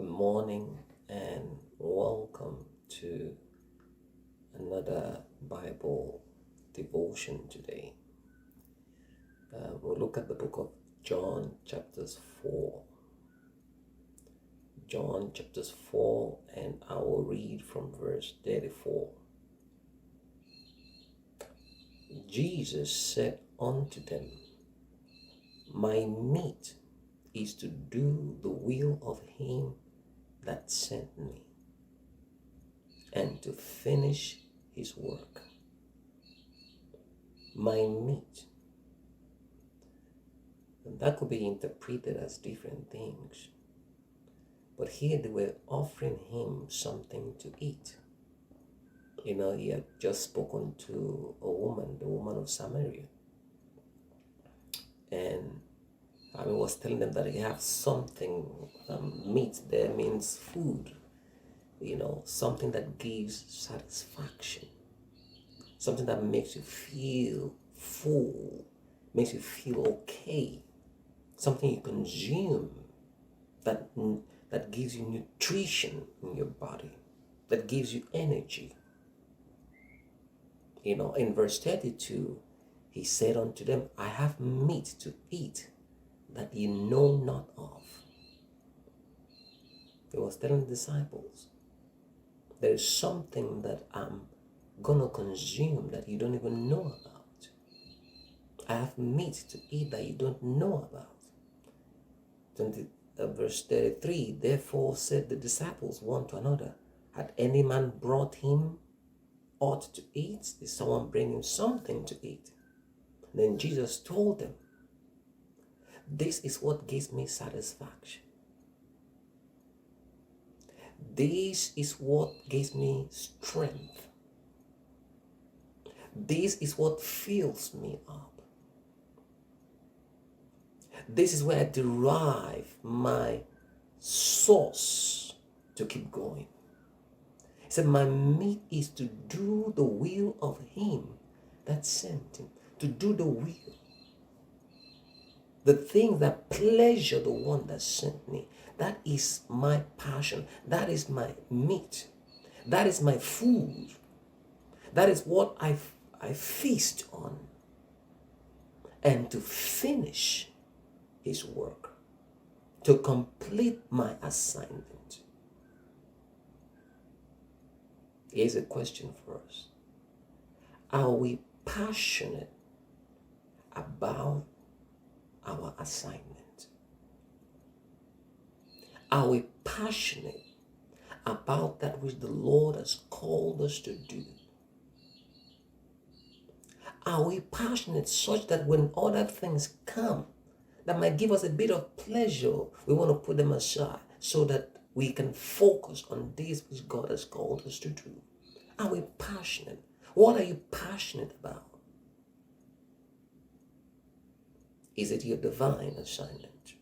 Good morning and welcome to another Bible devotion today. We'll look at the book of John, chapters 4. John, chapters 4, and I will read from verse 34. Jesus said unto them, My meat is to do the will of him that sent me, and to finish his work. My meat. And that could be interpreted as different things. But here they were offering him something to eat. He had just spoken to a woman, the woman of Samaria. And I was telling them that he have something, meat there means food, something that gives satisfaction, something that makes you feel full, makes you feel okay, something you consume that gives you nutrition in your body, that gives you energy. In verse 32, he said unto them, I have meat to eat that ye know not of. He was telling the disciples, there is something that I'm gonna consume that you don't even know about. I have meat to eat that you don't know about. Verse 33, therefore said the disciples one to another, had any man brought him aught to eat? Did someone bring him something to eat? And then Jesus told them, this is what gives me satisfaction. This is what gives me strength. This is what fills me up. This is where I derive my source to keep going. He said, my meat is to do the will of him that sent him. To do the will. The things that pleasure the one that sent me. That is my passion. That is my meat. That is my food. That is what I feast on. And to finish his work. To complete my assignment. Here's a question for us. Are we passionate about our assignment? Are we passionate about that which the Lord has called us to do? Are we passionate such that when other things come that might give us a bit of pleasure, we want to put them aside so that we can focus on this which God has called us to do? Are we passionate? What are you passionate about? Is it your divine assignment?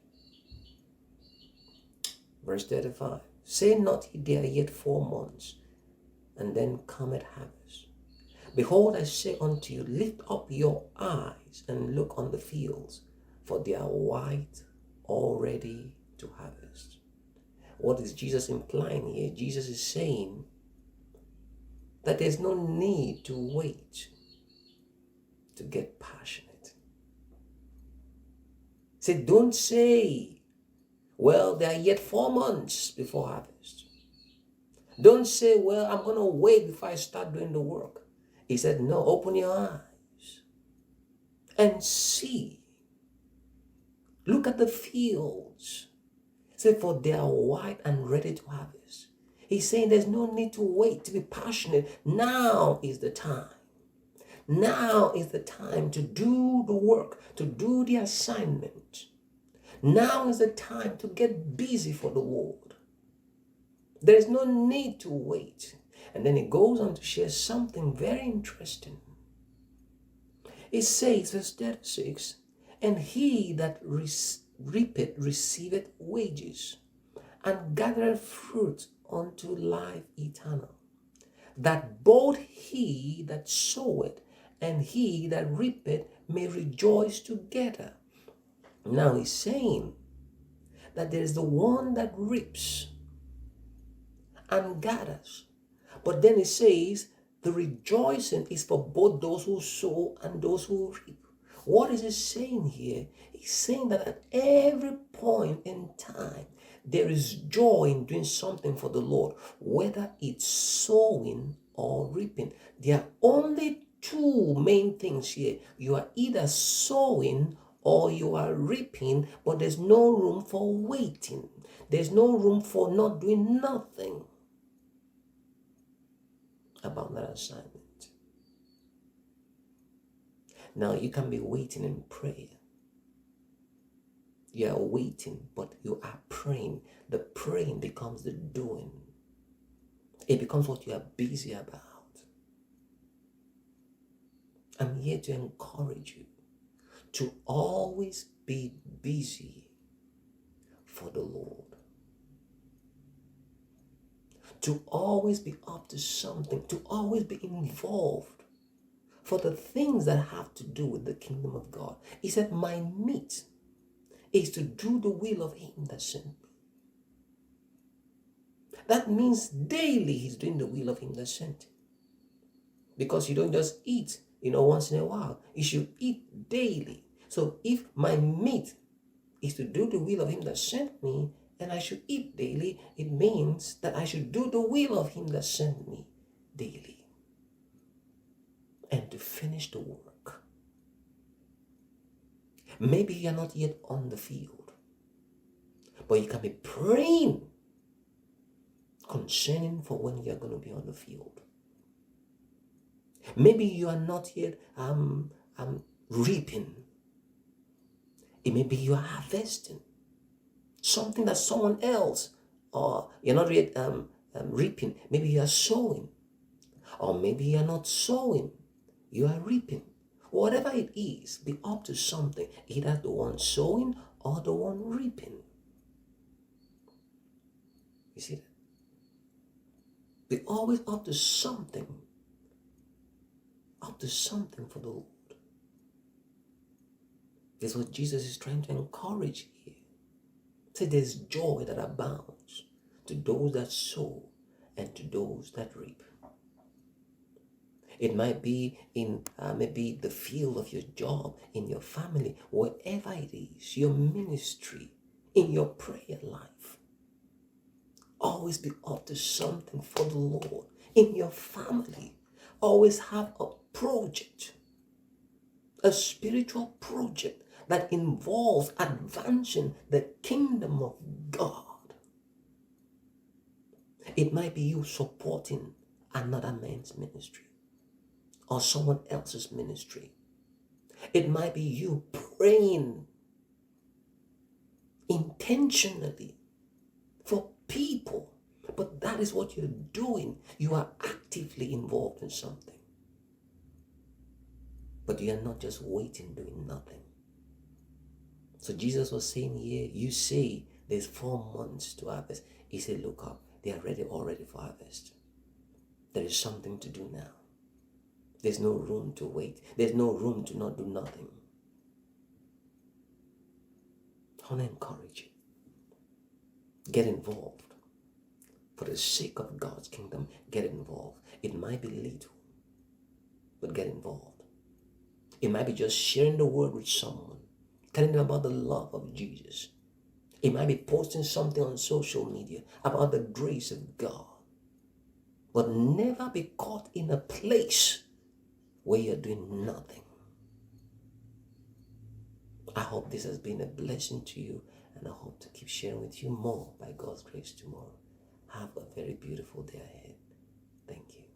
Verse 35. Say not ye there yet 4 months, and then cometh harvest. Behold, I say unto you, lift up your eyes and look on the fields, for they are white already to harvest. What is Jesus implying here? Jesus is saying that there's no need to wait to get passionate. Say, don't say, well, there are yet 4 months before harvest. Don't say, well, I'm going to wait before I start doing the work. He said, no, open your eyes and see. Look at the fields. Say, for they are white and ready to harvest. He's saying there's no need to wait to be passionate. Now is the time. Now is the time to do the work, to do the assignment. Now is the time to get busy for the Lord. There is no need to wait. And then he goes on to share something very interesting. It says, verse 36, and he that reapeth receiveth wages, and gathereth fruit unto life eternal, that both he that soweth and he that reapeth may rejoice together. Now he's saying that there is the one that reaps and gathers. But then it says the rejoicing is for both those who sow and those who reap. What is it saying here? It's saying that at every point in time, there is joy in doing something for the Lord, whether it's sowing or reaping. There are only two main things here. You are either sowing or you are reaping, but there's no room for waiting. There's no room for not doing nothing about that assignment. Now, you can be waiting in prayer. You are waiting, but you are praying. The praying becomes the doing. It becomes what you are busy about. I'm here to encourage you to always be busy for the Lord. To always be up to something, to always be involved for the things that have to do with the kingdom of God. He said, my meat is to do the will of him that sent me. That means daily he's doing the will of him that sent him. Because you don't just eat, once in a while. You should eat daily. So if my meat is to do the will of him that sent me, and I should eat daily, it means that I should do the will of him that sent me daily. And to finish the work. Maybe you're not yet on the field, but you can be praying concerning for when you're going to be on the field. Maybe you are not yet reaping. It may be you are harvesting something that someone else, or you're not yet reaping. Maybe you are sowing, or maybe you are not sowing. You are reaping. Whatever it is, be up to something. Either the one sowing or the one reaping. You see that? Be always up to something. Up to something for the Lord. This is what Jesus is trying to encourage here. Say there's joy that abounds to those that sow and to those that reap. It might be in maybe the field of your job, in your family, wherever it is, your ministry, in your prayer life. Always be up to something for the Lord. In your family, always have a project, a spiritual project that involves advancing the kingdom of God. It might be you supporting another man's ministry or someone else's ministry. It might be you praying intentionally for people, but that is what you're doing. You are actively involved in something. But you are not just waiting, doing nothing. So Jesus was saying here, you say there's 4 months to harvest. He said, look up, they are already for harvest. There is something to do now. There's no room to wait. There's no room to not do nothing. I want to encourage you. Get involved. For the sake of God's kingdom, get involved. It might be little, but get involved. It might be just sharing the word with someone, telling them about the love of Jesus. It might be posting something on social media about the grace of God. But never be caught in a place where you're doing nothing. I hope this has been a blessing to you, and I hope to keep sharing with you more by God's grace tomorrow. Have a very beautiful day ahead. Thank you.